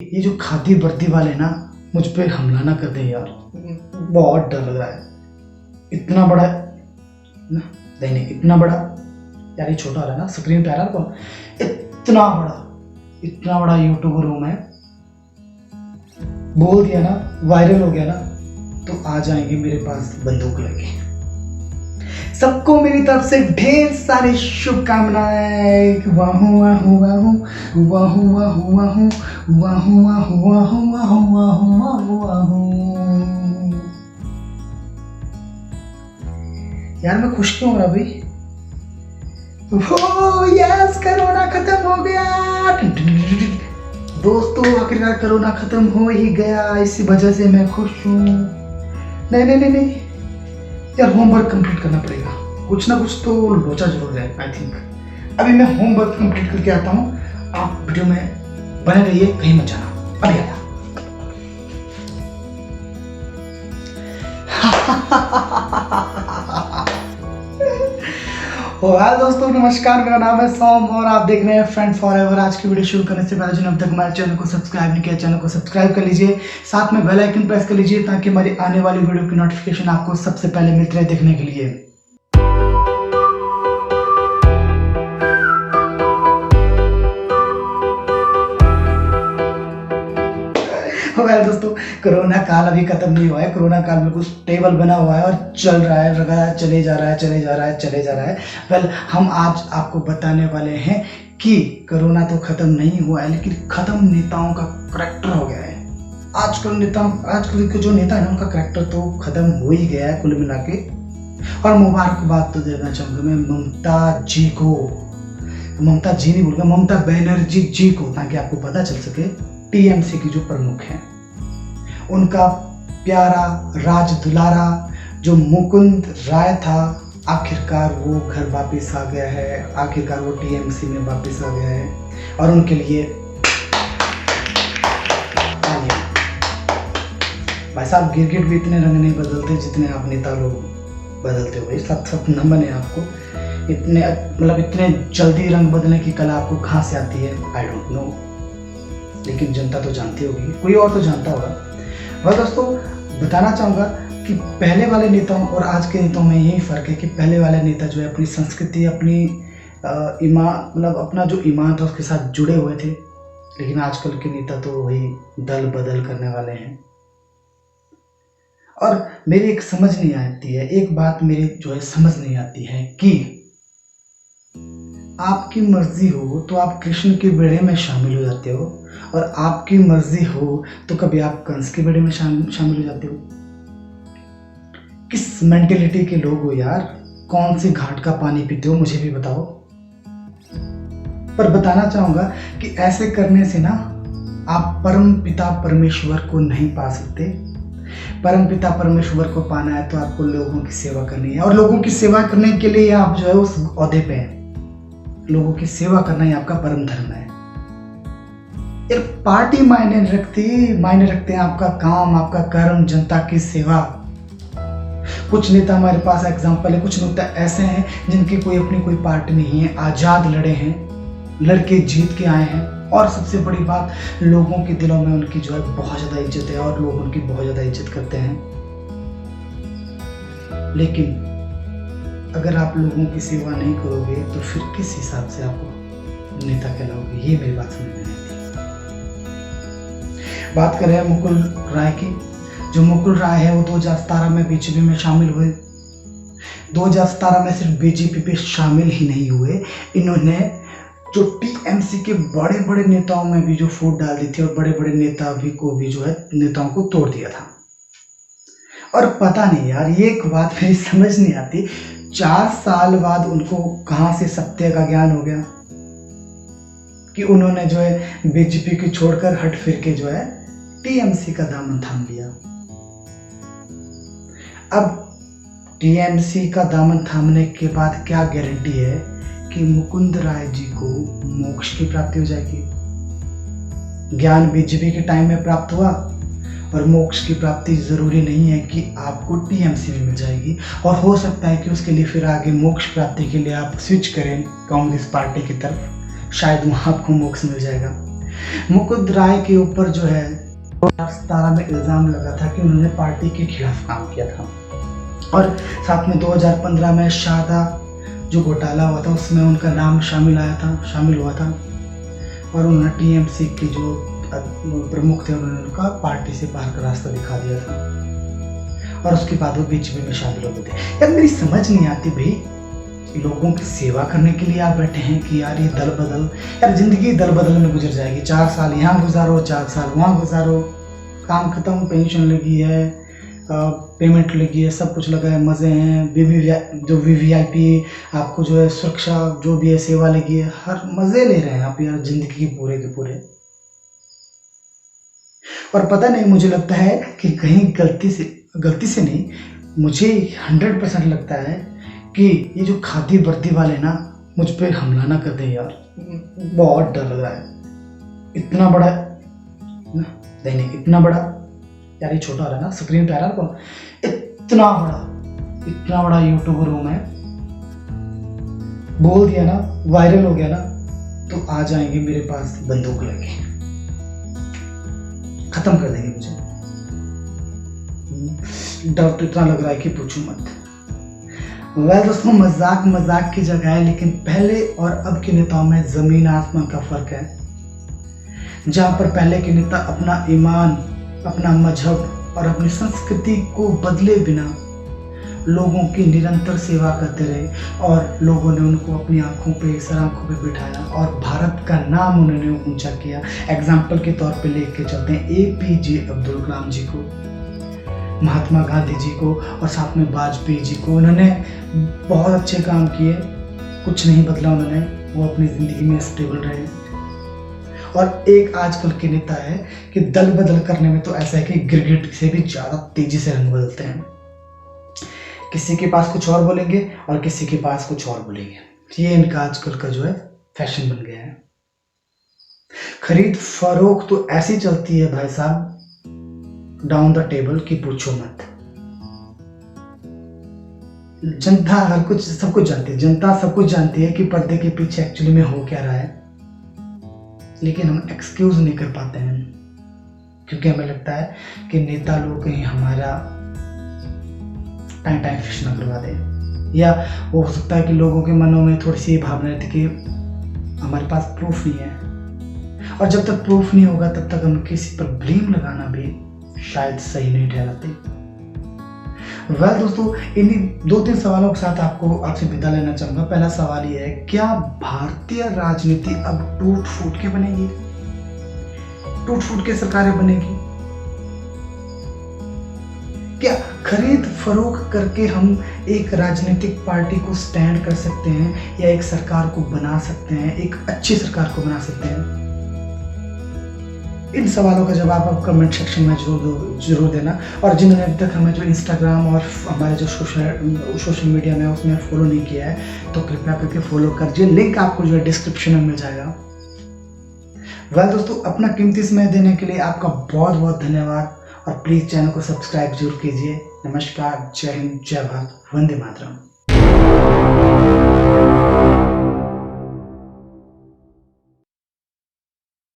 ये जो खादी वर्दी वाले ना मुझ पे हमला ना कर दे यार, बहुत डर लग रहा है। इतना बड़ा ना, नहीं इतना बड़ा यार, ये छोटा वाला ना स्क्रीन पे आ रहा है कौन, इतना बड़ा यूट्यूबर हूं मैं। बोल दिया ना, वायरल हो गया ना, तो आ जाएंगे मेरे पास बंदूक लेके। सबको मेरी तरफ से ढेर सारी शुभकामनाएं। वाहू वाहू वाहू वाहू वाहू वाहू वाहू वाहू वाहू वाहू वाहू वाहू। यार मैं खुश क्यों हो रहा भाई? हो यस, कोरोना खत्म हो गया दोस्तों, आखिरकार कोरोना खत्म हो ही गया, इसी वजह से मैं खुश हूँ। नहीं यार, होमवर्क कंप्लीट करना पड़ेगा, कुछ ना कुछ तो लोचा जरूर है आई थिंक। अभी मैं होमवर्क कंप्लीट करके आता हूँ, आप वीडियो में बने रहिए, कहीं मत जाना। अभी आया हेलो दोस्तों, नमस्कार, मेरा नाम है सोम और आप देख रहे हैं फ्रेंड फॉरएवर। आज की वीडियो शुरू करने से पहले जिन्होंने अब तक हमारे चैनल को सब्सक्राइब नहीं किया, चैनल को सब्सक्राइब कर लीजिए, साथ में बेल आइकन प्रेस कर लीजिए ताकि हमारी आने वाली वीडियो की नोटिफिकेशन आपको सबसे पहले मिलती रहे देखने के लिए। दोस्तों, कोरोना काल अभी खत्म नहीं हुआ है, कोरोना काल बिल्कुल स्टेबल बना हुआ है और चल रहा है, लगातार चले जा रहा है। वेल, हम आज आपको बताने वाले हैं कि कोरोना तो खत्म नहीं हुआ है, लेकिन खत्म नेताओं का करैक्टर हो गया है। आजकल के जो नेता है ना, उनका करैक्टर तो खत्म हो ही गया है कुल मिला के। और मुबारकबाद तो देना चाहूँगा मैं ममता जी को, ममता जी नहीं बोलूँगा, ममता बनर्जी जी को, ताकि आपको पता चल सके टीएमसी की जो प्रमुख हैं, उनका प्यारा राज दुलारा जो मुकुंद राय था, आखिरकार वो घर वापस आ गया है, आखिरकार वो टीएमसी में वापस आ गया है। और उनके लिए भाई साहब, गिरगिट भी इतने रंग नहीं बदलते जितने आप नेता लोग बदलते हो भाई। सब न बने आपको इतने, मतलब इतने जल्दी रंग बदलने की कला आपको कहाँ से आती है, आई डोंट नो, लेकिन जनता तो जानती होगी, कोई और तो जानता होगा। वह दोस्तों, बताना चाहूँगा कि पहले वाले नेताओं और आज के नेताओं में यही फ़र्क है कि पहले वाले नेता जो है अपनी संस्कृति, अपनी ईमान, मतलब अपना जो ईमान था उसके साथ जुड़े हुए थे, लेकिन आजकल के नेता तो वही दल बदल करने वाले हैं। और मेरी एक समझ नहीं आती है, एक बात मेरी जो है समझ नहीं आती है कि आपकी मर्जी हो तो आप कृष्ण के बेड़े में शामिल हो जाते हो, और आपकी मर्जी हो तो कभी आप कंस के बेड़े में शामिल हो जाते हो। किस मेंटेलिटी के लोग हो यार? कौन सी घाट का पानी पीते हो, मुझे भी बताओ। पर बताना चाहूंगा कि ऐसे करने से ना आप परम पिता परमेश्वर को नहीं पा सकते। परम पिता परमेश्वर को पाना है तो आपको लोगों की सेवा करनी है, और लोगों की सेवा करने के लिए आप जो है उस ओहदे पे हैं। लोगों की सेवा करना ही आपका परम धर्म है यार। पार्टी मायने रखते हैं, आपका काम, आपका कर्म, जनता की सेवा। कुछ नेता हमारे पास एग्जांपल है, कुछ नेता ऐसे हैं जिनकी कोई पार्टी नहीं है, आजाद लड़े हैं, लड़के जीत के आए हैं, और सबसे बड़ी बात, लोगों के दिलों में उनकी जो है बहुत ज्यादा इज्जत है और लोग उनकी बहुत ज्यादा इज्जत करते हैं। लेकिन अगर आप लोगों की सेवा नहीं करोगे तो फिर किस हिसाब से आपको नेता कहलाओगे? ये मेरी बात समझ में नहीं आती। बात करें मुकुल राय की, जो मुकुल राय है वो 2017 में बीजेपी में शामिल हुए। 2017 में सिर्फ बीजेपी पे शामिल ही नहीं हुए, इन्होंने जो टीएमसी के बड़े बड़े नेताओं में भी जो फूट डाल दी थी, और बड़े बड़े नेता भी को भी जो है नेताओं को तोड़ दिया था। और पता नहीं यार, ये एक बात मेरी समझ नहीं आती, 4 साल बाद उनको कहां से सत्य का ज्ञान हो गया कि उन्होंने जो है बीजेपी की छोड़कर हट फिर के जो है टीएमसी का दामन थाम लिया। अब टीएमसी का दामन थामने के बाद क्या गारंटी है कि मुकुंद राय जी को मोक्ष की प्राप्ति हो जाएगी? ज्ञान बीजेपी के टाइम में प्राप्त हुआ, और मोक्ष की प्राप्ति जरूरी नहीं है कि आपको टीएमसी में मिल जाएगी, और हो सकता है कि उसके लिए फिर आगे मोक्ष प्राप्ति के लिए आप स्विच करें कांग्रेस पार्टी की तरफ, शायद वहां आपको मोक्ष मिल जाएगा। मुकुंद राय के ऊपर जो है 2017 में इल्ज़ाम लगा था कि उन्होंने पार्टी के खिलाफ काम किया था, और साथ में 2015 में शारदा जो घोटाला हुआ था उसमें उनका नाम शामिल हुआ था, और उन्होंने टीएमसी के जो प्रमुख थे उन्होंने उनका पार्टी से बाहर का रास्ता दिखा दिया था, और उसके बाद वो बीजेपी में शामिल हो गए थे। यार मेरी समझ नहीं आती भाई, लोगों की सेवा करने के लिए आप बैठे हैं कि यार ये दल बदल, यार जिंदगी दल बदल में गुजर जाएगी। 4 साल यहाँ गुजारो, 4 साल वहाँ गुजारो, काम खत्म, पेंशन लगी है, पेमेंट लगी है, सब कुछ लगा है, मज़े हैं, जो वीवीआईपी आपको जो है सुरक्षा जो भी है सेवा लगी है, हर मज़े ले रहे हैं आप यार जिंदगी के पूरे। और पता नहीं, मुझे लगता है कि कहीं गलती से नहीं, मुझे 100% लगता है कि ये जो खादी वर्दी वाले ना मुझ पर हमला ना कर दे यार, बहुत डर लग रहा है। इतना बड़ा दैनिक, इतना बड़ा, यार ये छोटा आ रहा है ना, स्क्रीन पे आ रहा है कौन, इतना बड़ा यूट्यूबर हूँ मैं, बोल दिया ना, वायरल हो गया ना, तो आ जाएंगे मेरे पास बंदूक लेके, खत्म कर देंगे मुझे। डर तो इतना लग रहा है कि पूछो मत। वेल दोस्तों, मजाक की जगह है, लेकिन पहले और अब के नेताओं में जमीन आसमान का फर्क है। जहां पर पहले के नेता अपना ईमान, अपना मजहब और अपनी संस्कृति को बदले बिना लोगों की निरंतर सेवा करते रहे, और लोगों ने उनको अपनी आंखों पे, सर आंखों पे बिठाया और भारत का नाम उन्होंने ऊंचा किया। एग्जाम्पल के तौर पे लेके चलते हैं एपीजे अब्दुल कलाम जी को, महात्मा गांधी जी को, और साथ में वाजपेयी जी को। उन्होंने बहुत अच्छे काम किए, कुछ नहीं बदला उन्होंने, वो अपनी ज़िंदगी में स्टेबल रहे। और एक आजकल के नेता है कि दल बदल करने में तो ऐसा है कि गिरगिट से भी ज़्यादा तेजी से रंग बदलते हैं। किसी के पास कुछ और बोलेंगे और किसी के पास कुछ और बोलेंगे। ये इनका आजकल का जो है फैशन बन गया है। खरीद फरोख्त तो ऐसी चलती है भाई साहब, डाउन द टेबल की पूछो मत। जनता सब कुछ जानती है, जनता सब कुछ जानती है कि पर्दे के पीछे एक्चुअली में हो क्या रहा है, लेकिन हम एक्सक्यूज नहीं कर पाते हैं, क्योंकि हमें लगता है कि नेता लोग कहीं हमारा टाइम फिश न करवा दे, या वो हो सकता है कि लोगों के मनों में थोड़ी सी भावना रहती कि हमारे पास प्रूफ नहीं है, और जब तक प्रूफ नहीं होगा तब तक हम किसी पर ब्लेम लगाना भी शायद सही नहीं ठहराते। वेल दोस्तों, इन्हीं 2-3 सवालों के साथ आपसे विदा लेना चाहूंगा। पहला सवाल ये है, क्या भारतीय राजनीति अब टूट फूट के बनेगी? टूट फूट के सरकारें बनेगी? क्या खरीद फरोख्त करके हम एक राजनीतिक पार्टी को स्टैंड कर सकते हैं, या एक सरकार को बना सकते हैं, एक अच्छी सरकार को बना सकते हैं? इन सवालों का जवाब आप कमेंट सेक्शन में जरूर देना। और जिन्होंने अभी तक हमें जो इंस्टाग्राम और हमारे जो सोशल मीडिया में उसमें फॉलो नहीं किया है, तो कृपया करके फॉलो कर दीजिए, लिंक आपको जो है डिस्क्रिप्शन में मिल जाएगा। वेल दोस्तों, अपना कीमती समय देने के लिए आपका बहुत बहुत धन्यवाद, और प्लीज़ चैनल को सब्सक्राइब जरूर कीजिए। नमस्कार, जय हिंद, जय भारत, वंदे मातरम।